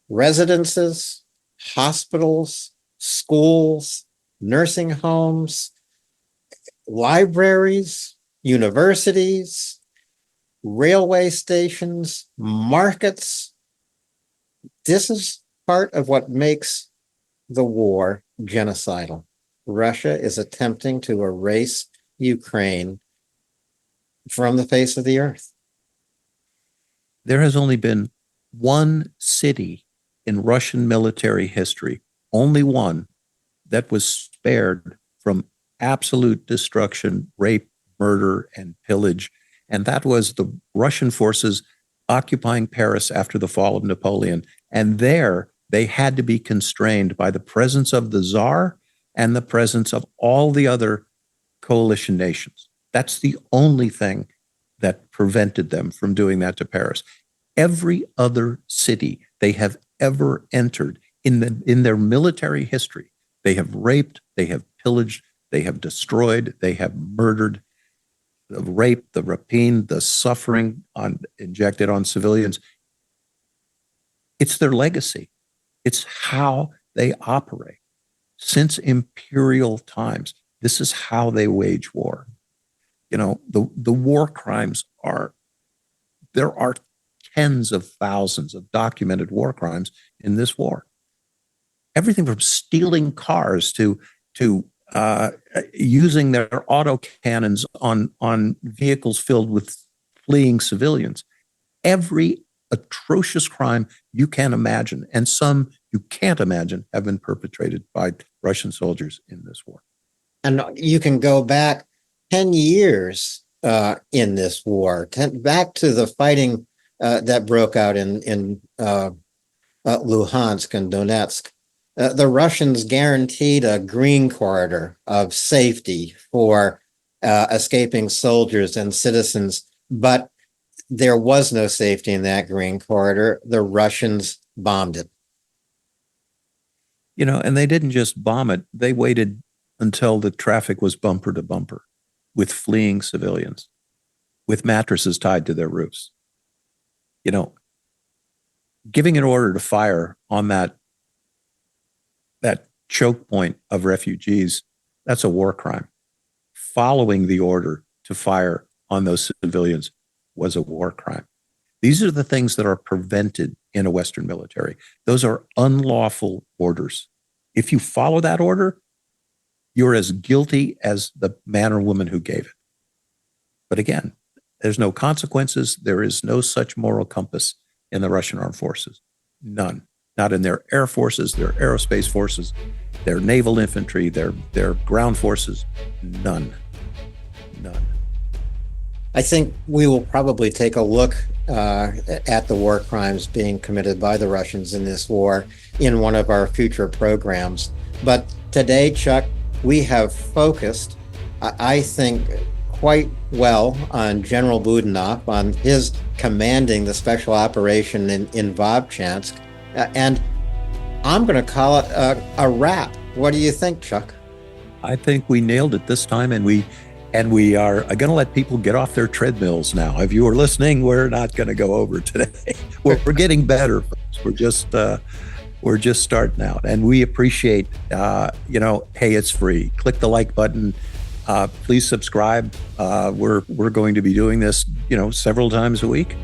Residences, hospitals, schools, nursing homes, libraries, universities, railway stations, markets. This is part of what makes the war genocidal. Russia is attempting to erase Ukraine from the face of the earth. There has only been one city in Russian military history, only one, that was spared from absolute destruction, rape, murder, and pillage. And that was the Russian forces occupying Paris after the fall of Napoleon. And there they had to be constrained by the presence of the Tsar and the presence of all the other coalition nations. That's the only thing that prevented them from doing that to Paris. Every other city they have ever entered in their military history, they have raped, they have pillaged, they have destroyed, they have murdered. The rape, the rapine, the suffering injected on civilians. It's their legacy. It's how they operate. Since imperial times, this is how they wage war. The war crimes there are tens of thousands of documented war crimes in this war. Everything from stealing cars to using their autocannons on vehicles filled with fleeing civilians. Every atrocious crime you can imagine, and some you can't imagine, have been perpetrated by Russian soldiers in this war. And you can go back 10 years in this war, back to the fighting that broke out in Luhansk and Donetsk. The Russians guaranteed a green corridor of safety for escaping soldiers and citizens, but there was no safety in that green corridor. The Russians bombed it. And they didn't just bomb it. They waited until the traffic was bumper to bumper with fleeing civilians, with mattresses tied to their roofs. Giving an order to fire on that choke point of refugees, that's a war crime. Following the order to fire on those civilians was a war crime. These are the things that are prevented in a Western military. Those are unlawful orders. If you follow that order, you're as guilty as the man or woman who gave it. But again, there's no consequences. There is no such moral compass in the Russian armed forces. None. Not in their air forces, their aerospace forces, their naval infantry, their ground forces. None. I think we will probably take a look at the war crimes being committed by the Russians in this war in one of our future programs. But today, Chuck, we have focused, I think, quite well on General Budanov, on his commanding the special operation in Vovchansk. And I'm going to call it a wrap. What do you think, Chuck? I think we nailed it this time, and we are going to let people get off their treadmills now. If you were listening, we're not going to go over today. We're getting better, folks. We're just starting out, and we appreciate. Hey, it's free. Click the like button. Please subscribe. We're going to be doing this, several times a week,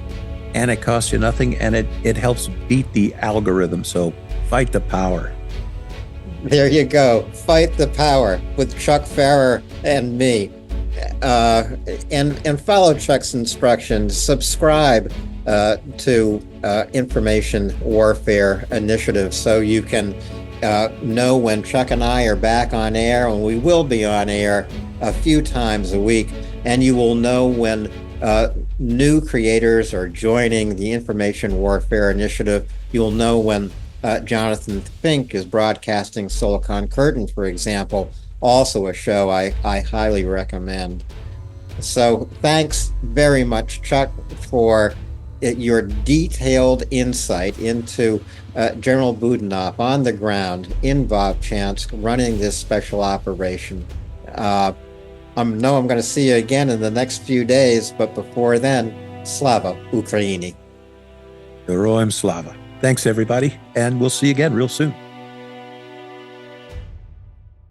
and it costs you nothing, and it helps beat the algorithm. So fight the power. There you go. Fight the power with Chuck Pfarrer and me. And follow Chuck's instructions. Subscribe to Information Warfare Initiative so you can know when Chuck and I are back on air, and we will be on air a few times a week, and you will know when new creators are joining the Information Warfare Initiative. You'll know when Jonathan Fink is broadcasting Silicon Curtain, for example, also a show I highly recommend. So thanks very much, Chuck, for your detailed insight into General Budanov on the ground in Vovchansk running this special operation. I know I'm going to see you again in the next few days, but before then, Slava Ukraini. Heroям slava. Thanks, everybody, and we'll see you again real soon.